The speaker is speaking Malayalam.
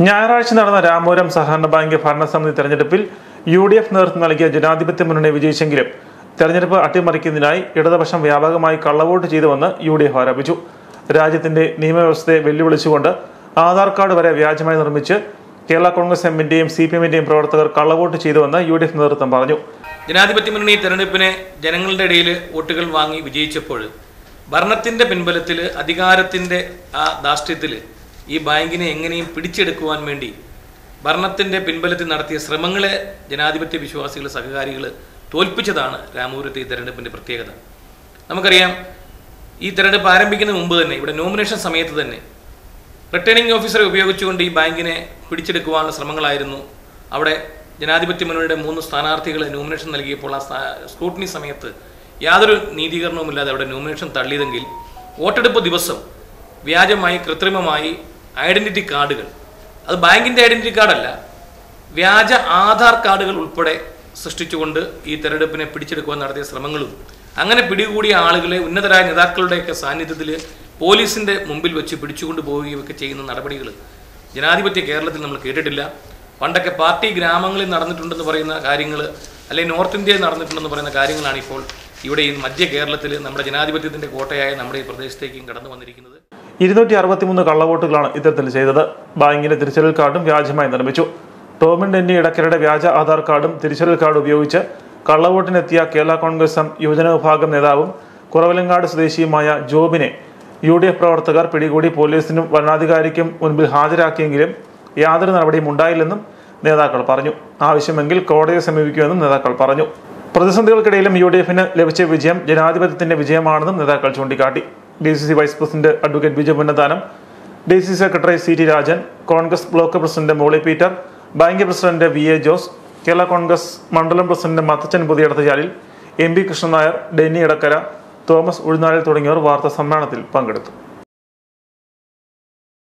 ഞായറാഴ്ച നടന്ന രാമപുരം സഹകരണ ബാങ്ക് ഭരണസമിതി തെരഞ്ഞെടുപ്പിൽ UDF നേതൃത്വം നൽകിയ ജനാധിപത്യ മുന്നണി വിജയിച്ചെങ്കിലും തെരഞ്ഞെടുപ്പ് അട്ടിമറിക്കുന്നതിനായി ഇടതുപക്ഷം വ്യാപകമായി കള്ളവോട്ട് ചെയ്തുവെന്ന് UDF ആരോപിച്ചു. രാജ്യത്തിന്റെ നിയമവ്യവസ്ഥയെ വെല്ലുവിളിച്ചുകൊണ്ട് ആധാർ കാർഡ് വരെ വ്യാജമായി നിർമ്മിച്ച് കേരള കോൺഗ്രസ് എമ്മിന്റെയും CPM-ന്റെയും പ്രവർത്തകർ കള്ളവോട്ട് ചെയ്തുവെന്ന് UDF നേതൃത്വം പറഞ്ഞു. ജനാധിപത്യ മുന്നണി തെരഞ്ഞെടുപ്പിനെ ജനങ്ങളുടെ ഇടയിൽ വോട്ടുകൾ വാങ്ങി വിജയിച്ചപ്പോൾ ഭരണത്തിന്റെ പിൻബലത്തിൽ അധികാരത്തിന്റെ ആ ധാർഷ്ട്യത്തിൽ ഈ ബാങ്കിനെ എങ്ങനെയും പിടിച്ചെടുക്കുവാൻ വേണ്ടി ഭരണത്തിന്റെ പിൻബലത്തിൽ നടത്തിയ ശ്രമങ്ങളെ ജനാധിപത്യ വിശ്വാസികൾ സഹകാരികൾ തോൽപ്പിച്ചതാണ് രാമപുരത്തെ ഈ തെരഞ്ഞെടുപ്പിന്റെ പ്രത്യേകത. നമുക്കറിയാം, ഈ തെരഞ്ഞെടുപ്പ് ആരംഭിക്കുന്നതിന് മുമ്പ് തന്നെ ഇവിടെ നോമിനേഷൻ സമയത്ത് തന്നെ റിട്ടേണിംഗ് ഓഫീസറെ ഉപയോഗിച്ചുകൊണ്ട് ഈ ബാങ്കിനെ പിടിച്ചെടുക്കുവാനുള്ള ശ്രമങ്ങളായിരുന്നു. അവിടെ ജനാധിപത്യ മുന്നണിയുടെ 3 സ്ഥാനാർത്ഥികളെ നോമിനേഷൻ നൽകിയപ്പോൾ ആ സ്ക്രൂട്ടിനി സമയത്ത് യാതൊരു നീതീകരണവുമില്ലാതെ അവിടെ നോമിനേഷൻ തള്ളിയതെങ്കിൽ വോട്ടെടുപ്പ് ദിവസം വ്യാജമായി കൃത്രിമമായി ഐഡന്റിറ്റി കാർഡുകൾ, അത് ബാങ്കിൻ്റെ ഐഡന്റിറ്റി കാർഡല്ല, വ്യാജ ആധാർ കാർഡുകൾ ഉൾപ്പെടെ സൃഷ്ടിച്ചുകൊണ്ട് ഈ തെരഞ്ഞെടുപ്പിനെ പിടിച്ചെടുക്കുവാൻ നടത്തിയ ശ്രമങ്ങളും അങ്ങനെ പിടികൂടിയ ആളുകളെ ഉന്നതരായ നേതാക്കളുടെയൊക്കെ സാന്നിധ്യത്തിൽ പോലീസിൻ്റെ മുമ്പിൽ വെച്ച് പിടിച്ചുകൊണ്ട് പോവുകയൊക്കെ ചെയ്യുന്ന നടപടികൾ ജനാധിപത്യ കേരളത്തിൽ നമ്മൾ കേട്ടിട്ടില്ല. പണ്ടൊക്കെ പാർട്ടി ഗ്രാമങ്ങളിൽ നടന്നിട്ടുണ്ടെന്ന് പറയുന്ന കാര്യങ്ങൾ, അല്ലെങ്കിൽ നോർത്ത് ഇന്ത്യയിൽ നടന്നിട്ടുണ്ടെന്ന് പറയുന്ന കാര്യങ്ങളാണ് ഇപ്പോൾ ഇവിടെ ഈ മധ്യ കേരളത്തിൽ നമ്മുടെ ജനാധിപത്യത്തിൻ്റെ കോട്ടയായ നമ്മുടെ ഈ പ്രദേശത്തേക്കും കടന്നു വന്നിരിക്കുന്നത്. 263 കള്ളവോട്ടുകളാണ് ഇത്തരത്തിൽ ചെയ്തത്. ബാങ്കിന്റെ തിരിച്ചറിയൽ കാർഡും വ്യാജമായി നിർമ്മിച്ചു. ടോമിൻ ഡെന്നി ഇടക്കരയുടെ വ്യാജ ആധാർ കാർഡും തിരിച്ചറിയൽ കാർഡ് ഉപയോഗിച്ച് കള്ളവോട്ടിനെത്തിയ കേരള കോൺഗ്രസ് എം യുവജന വിഭാഗം നേതാവും കുറവലങ്ങാട് സ്വദേശിയുമായ ജോബിനെ UDF പ്രവർത്തകർ പിടികൂടി പോലീസിനും വരണാധികാരിക്കും മുൻപിൽ ഹാജരാക്കിയെങ്കിലും യാതൊരു നടപടിയും ഉണ്ടായില്ലെന്നും നേതാക്കൾ പറഞ്ഞു. ആവശ്യമെങ്കിൽ കോടതിയെ സമീപിക്കുമെന്നും നേതാക്കൾ പറഞ്ഞു. പ്രതിസന്ധികൾക്കിടയിലും UDF-ന് ലഭിച്ച വിജയം ജനാധിപത്യത്തിന്റെ വിജയമാണെന്നും നേതാക്കൾ ചൂണ്ടിക്കാട്ടി. DCC vice president advocate Biju Punnathanam, DCC secretary CT Rajan, Congress block president Molly Peter, bank president VA Jose, Kerala Congress മണ്ഡലം പ്രസിഡന്റ് മത്തച്ചൻ പുതിയടത്തചാലിൽ, MP കൃഷ്ണൻ നായർ, ഡെന്നി ഇടക്കര, തോമസ് ഉഴുന്നാലിൽ തുടങ്ങിയവർ വാർത്താ സമ്മേളനത്തിൽ പങ്കെടുത്തു.